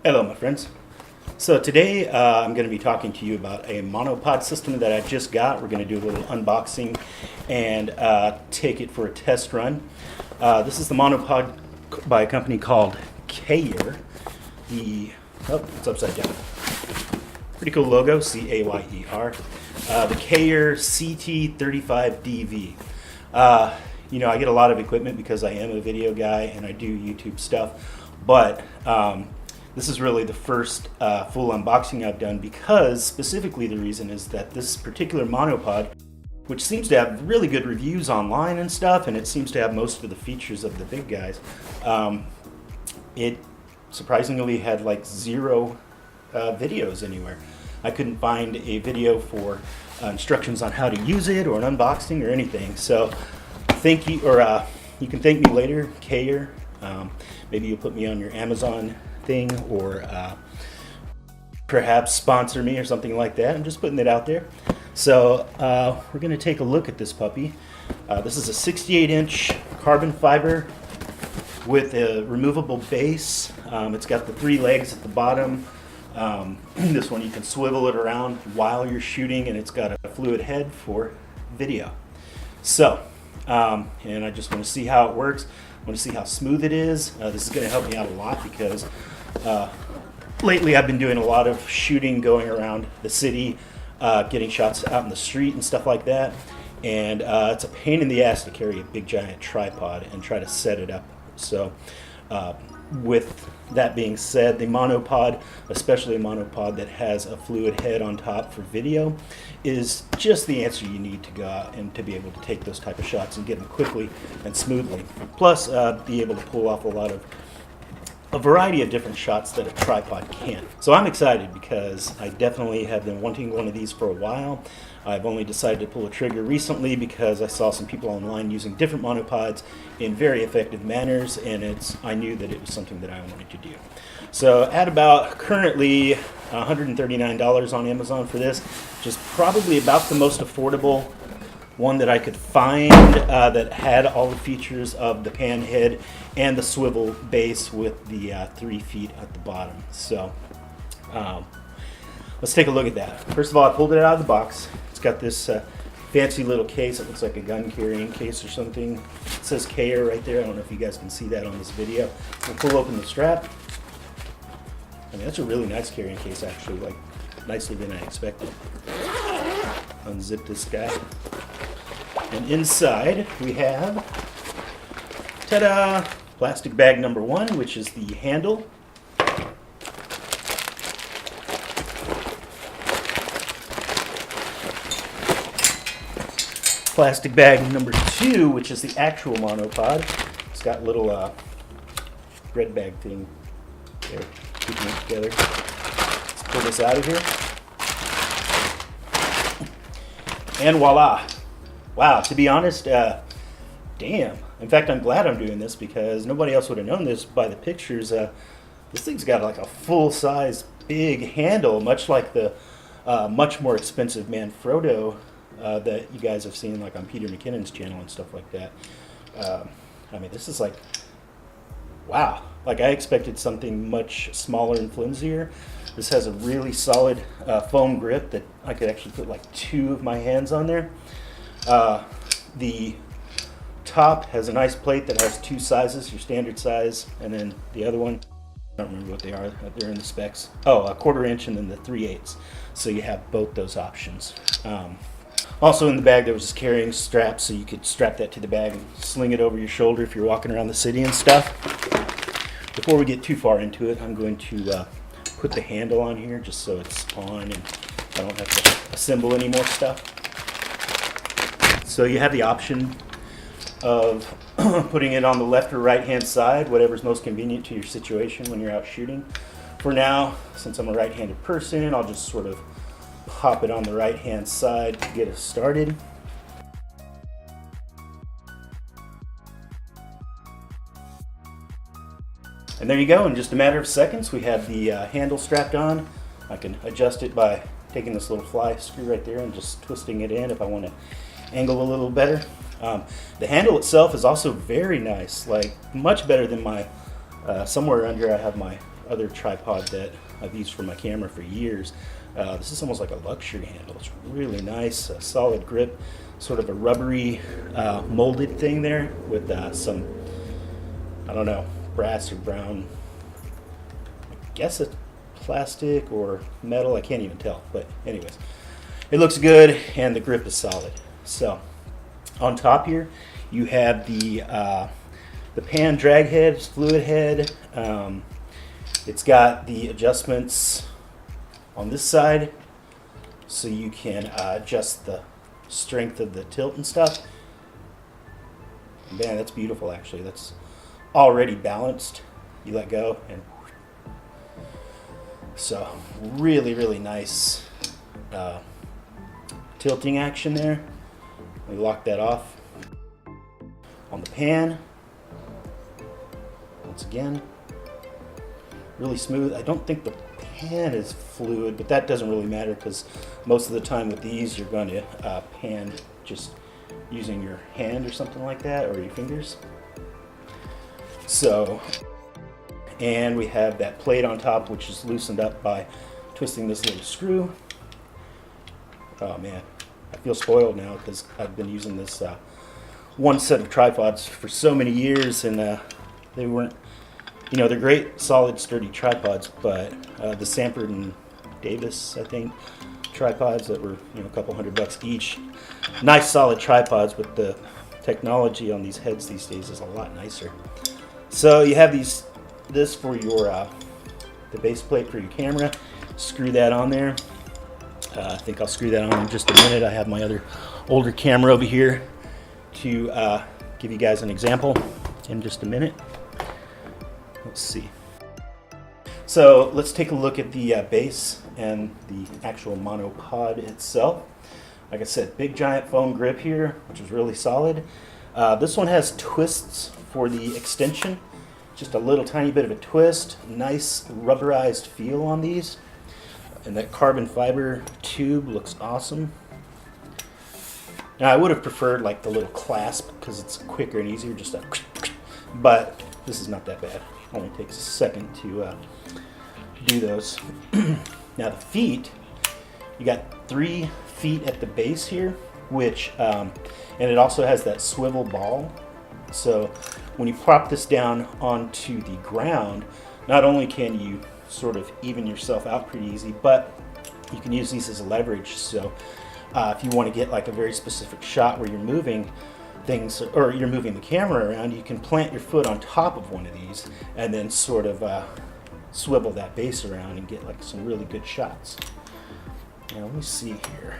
Hello my friends. So today I'm going to be talking to you about a monopod system that I just got. We're going to do a little unboxing and take it for a test run. This is the monopod by a company called Cayer. It's upside down. Pretty cool logo, C-A-Y-E-R. The Cayer CT35DV. You know, I get a lot of equipment because I am a video guy and I do YouTube stuff, but this is really the first full unboxing I've done because specifically the reason is that this particular monopod, which seems to have really good reviews online and stuff, and it seems to have most of the features of the big guys, it surprisingly had like zero videos anywhere. I couldn't find a video for instructions on how to use it or an unboxing or anything. So thank you, or you can thank me later, Cayer. Maybe you'll put me on your Amazon thing, or perhaps sponsor me or something like that. I'm just putting it out there. So we're going to take a look at this puppy. This is a 68-inch carbon fiber with a removable base. It's got the 3 legs at the bottom. This one you can swivel it around while you're shooting, and it's got a fluid head for video. So, and I just want to see how it works. I want to see how smooth it is. This is going to help me out a lot because lately I've been doing a lot of shooting going around the city, getting shots out in the street and stuff like that. And it's a pain in the ass to carry a big giant tripod and try to set it up. So with that being said, the monopod, especially a monopod that has a fluid head on top for video, is just the answer you need to go out and to be able to take those type of shots and get them quickly and smoothly. Plus, be able to pull off a variety of different shots that a tripod can't. So I'm excited because I definitely have been wanting one of these for a while. I've only decided to pull a trigger recently because I saw some people online using different monopods in very effective manners, and I knew that it was something that I wanted to do. So at about currently $139 on Amazon for this, which is probably about the most affordable one that I could find that had all the features of the pan head and the swivel base with the 3 feet at the bottom. So let's take a look at that. First of all, I pulled it out of the box. It's got this fancy little case. It looks like a gun carrying case or something. It says Cayer right there. I don't know if you guys can see that on this video. We'll pull open the strap. I mean, that's a really nice carrying case, actually, like nicer than I expected. Unzip this guy. And inside we have, ta-da, plastic bag number 1, which is the handle. Plastic bag number 2, which is the actual monopod. It's got a little red bag thing there, keeping it together. Let's pull this out of here. And voila. Wow, to be honest, damn. In fact, I'm glad I'm doing this because nobody else would have known this by the pictures. This thing's got like a full-size big handle, much like the much more expensive Manfrotto that you guys have seen like on Peter McKinnon's channel and stuff like that. I mean, this is like, wow. Like I expected something much smaller and flimsier. This has a really solid foam grip that I could actually put like 2 of my hands on there. The top has a nice plate that has 2 sizes, your standard size, and then the other one, I don't remember what they are, they're in the specs. Oh, a 1/4 inch and then the 3/8. So you have both those options. Also in the bag there was this carrying strap, so you could strap that to the bag and sling it over your shoulder if you're walking around the city and stuff. Before we get too far into it, I'm going to put the handle on here just so it's on and I don't have to assemble any more stuff. So you have the option of putting it on the left or right hand side, whatever's most convenient to your situation when you're out shooting. For now, since I'm a right-handed person, I'll just sort of pop it on the right hand side to get us started. And there you go, in just a matter of seconds we have the handle strapped on. I can adjust it by taking this little fly screw right there and just twisting it in if I want to angle a little better. The handle itself is also very nice, like much better than my, somewhere under I have my other tripod that I've used for my camera for years. This is almost like a luxury handle. It's really nice, a solid grip, sort of a rubbery molded thing there with some, I don't know, brass or brown, I guess it's plastic or metal, I can't even tell, but anyways, it looks good and the grip is solid. So on top here you have the pan drag head, fluid head. It's got the adjustments on this side, so you can adjust the strength of the tilt and stuff. Man, that's beautiful actually. That's already balanced. You let go and so really nice tilting action there. We lock that off. On the pan, once again, really smooth. I don't think the pan is fluid, but that doesn't really matter because most of the time with these you're going to pan just using your hand or something like that, or your fingers. So, and we have that plate on top, which is loosened up by twisting this little screw. Oh man, I feel spoiled now because I've been using this one set of tripods for so many years, and they weren't, you know, they're great, solid, sturdy tripods, but the Sanford and Davis, I think, tripods that were, you know, a couple $100 each. Nice, solid tripods, but the technology on these heads these days is a lot nicer. So you have this for your the base plate for your camera. Screw that on there. I think I'll screw that on in just a minute. I have my other older camera over here to give you guys an example in just a minute. Let's see. So let's take a look at the base and the actual monopod itself. Like I said, big giant foam grip here, which is really solid. This one has twists for the extension. Just a little tiny bit of a twist. Nice rubberized feel on these. And that carbon fiber tube looks awesome. Now I would have preferred like the little clasp because it's quicker and easier, just a, but this is not that bad. It only takes a second to do those. Now the feet, you got 3 feet at the base here, which and it also has that swivel ball. So when you prop this down onto the ground, not only can you sort of even yourself out pretty easy, but you can use these as a leverage. So if you want to get like a very specific shot where you're moving things, or you're moving the camera around, you can plant your foot on top of one of these and then sort of swivel that base around and get like some really good shots. Now let me see here.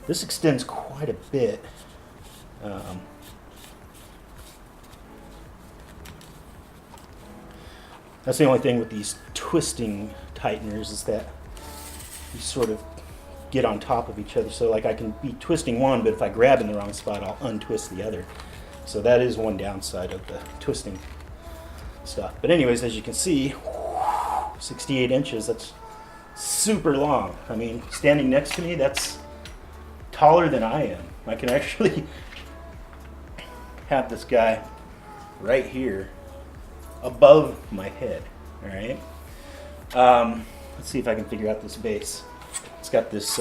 This extends quite a bit. That's the only thing with these twisting tighteners, is that you sort of get on top of each other. So like I can be twisting one, but if I grab in the wrong spot, I'll untwist the other. So that is one downside of the twisting stuff. But anyways, as you can see, 68 inches, that's super long. I mean, standing next to me, that's taller than I am. I can actually have this guy right here above my head. All right. Let's see if I can figure out this base. It's got this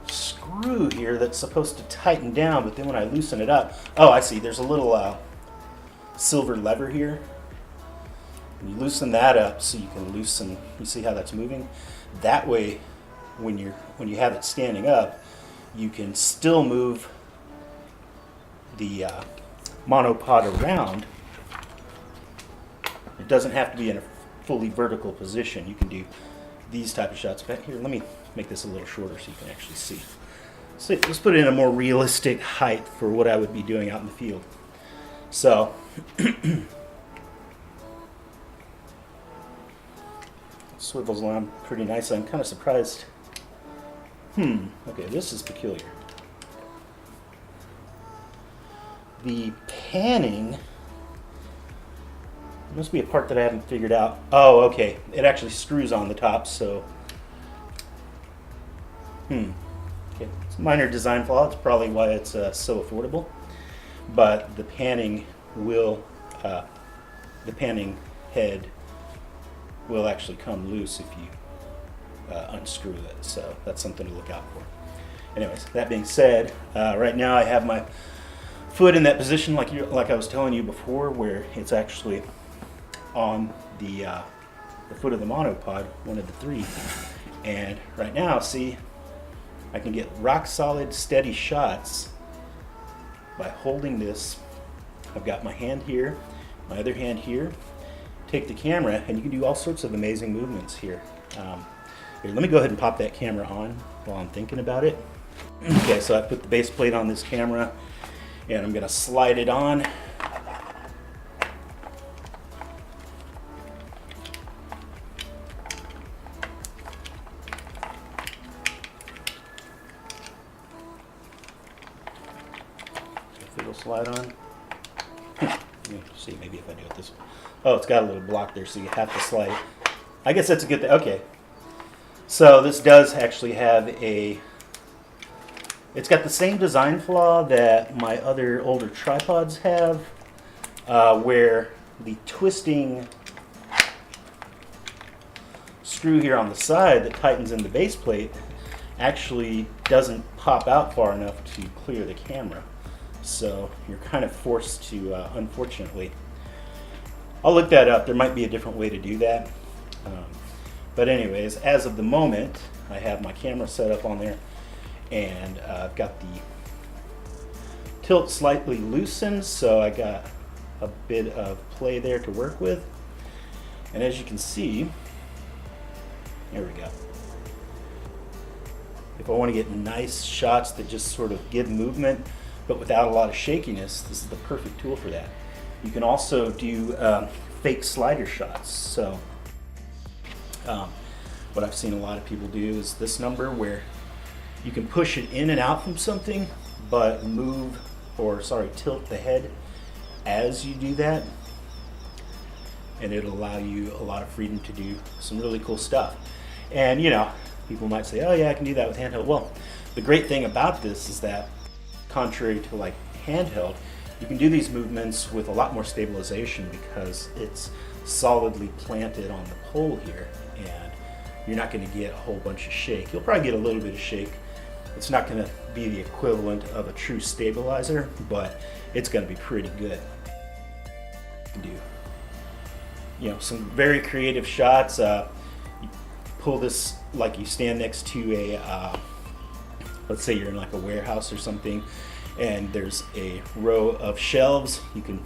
screw here that's supposed to tighten down, but then when I loosen it up, oh, I see. There's a little silver lever here. And you loosen that up so you can loosen. You see how that's moving? That way, when you have it standing up, you can still move the monopod around. It doesn't have to be in a fully vertical position. You can do these type of shots. Back here, let me make this a little shorter so you can actually see. So let's put it in a more realistic height for what I would be doing out in the field. So swivels around pretty nicely. I'm kind of surprised. Okay, this is peculiar. The panning, there must be a part that I haven't figured out. Oh, okay. It actually screws on the top, so. Okay. It's a minor design flaw. It's probably why it's so affordable. But the panning will the panning head will actually come loose if you unscrew it. So that's something to look out for. Anyways, that being said, right now I have my foot in that position like I was telling you before, where it's actually on the foot of the monopod, one of the three. And right now, see, I can get rock solid, steady shots by holding this. I've got my hand here, my other hand here. Take the camera, and you can do all sorts of amazing movements here. Here, let me go ahead and pop that camera on while I'm thinking about it. Okay, so I put the base plate on this camera, and I'm going to slide it on. If it'll slide on. Let me see, maybe if I do it this way. Oh, it's got a little block there, so you have to slide it. I guess that's a good thing. Okay. So this does actually have it's got the same design flaw that my other older tripods have, where the twisting screw here on the side that tightens in the base plate actually doesn't pop out far enough to clear the camera. So you're kind of forced to, unfortunately. I'll look that up. There might be a different way to do that. But anyways, as of the moment, I have my camera set up on there, and I've got the tilt slightly loosened, so I got a bit of play there to work with. And as you can see, there we go. If I want to get nice shots that just sort of give movement, but without a lot of shakiness, this is the perfect tool for that. You can also do fake slider shots. So what I've seen a lot of people do is this number, where you can push it in and out from something, but tilt the head as you do that, and it'll allow you a lot of freedom to do some really cool stuff. And people might say, oh yeah, I can do that with handheld. Well, the great thing about this is that, contrary to like handheld, you can do these movements with a lot more stabilization because it's solidly planted on the pole here, and you're not going to get a whole bunch of shake. You'll probably get a little bit of shake. It's not going to be the equivalent of a true stabilizer, but it's going to be pretty good. You can do, some very creative shots. You pull this like you stand next to a, let's say you're in like a warehouse or something, and there's a row of shelves. You can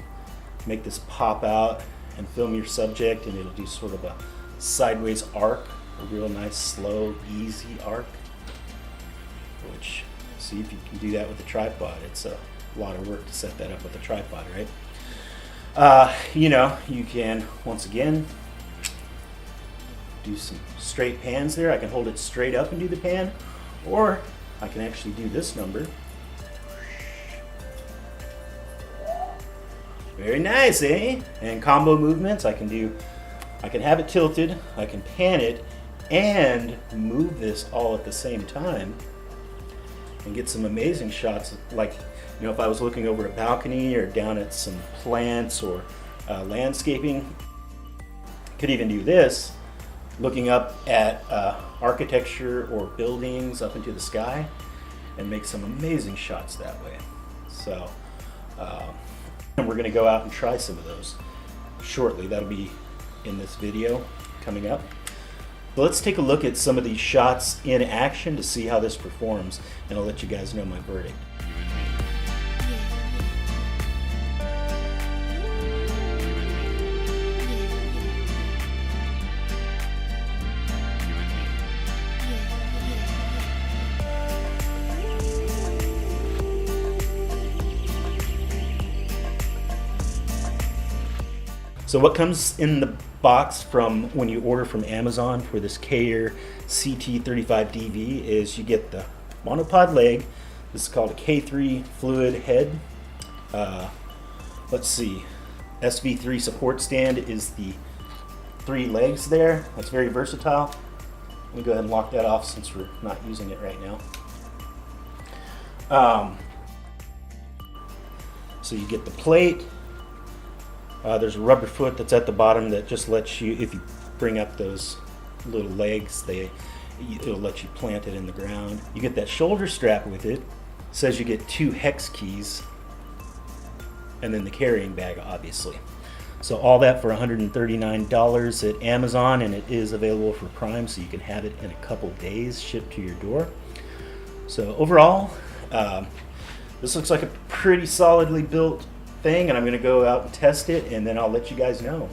make this pop out and film your subject, and it'll do sort of a sideways arc, a real nice, slow, easy arc. Which, see if you can do that with a tripod. It's a lot of work to set that up with a tripod, right? You can, once again, do some straight pans there. I can hold it straight up and do the pan, or I can actually do this number. Very nice, eh? And combo movements, I can have it tilted, I can pan it, and move this all at the same time, and get some amazing shots. Like, if I was looking over a balcony or down at some plants or landscaping, could even do this, looking up at architecture or buildings up into the sky, and make some amazing shots that way. So, and we're going to go out and try some of those shortly. That'll be in this video coming up. But let's take a look at some of these shots in action to see how this performs, and I'll let you guys know my verdict. So what comes in the box from when you order from Amazon for this Cayer CT35DV is you get the monopod leg. This is called a K3 fluid head. Let's see, SV3 support stand is the 3 legs there. That's very versatile. Let me go ahead and lock that off since we're not using it right now. So you get the plate. There's a rubber foot that's at the bottom that just lets you, if you bring up those little legs, it'll let you plant it in the ground. You get that shoulder strap with it. Says you get 2 hex keys, and then the carrying bag, obviously. So all that for $139 at Amazon, and it is available for Prime, so you can have it in a couple days shipped to your door. So overall, this looks like a pretty solidly built thing, and I'm going to go out and test it, and then I'll let you guys know.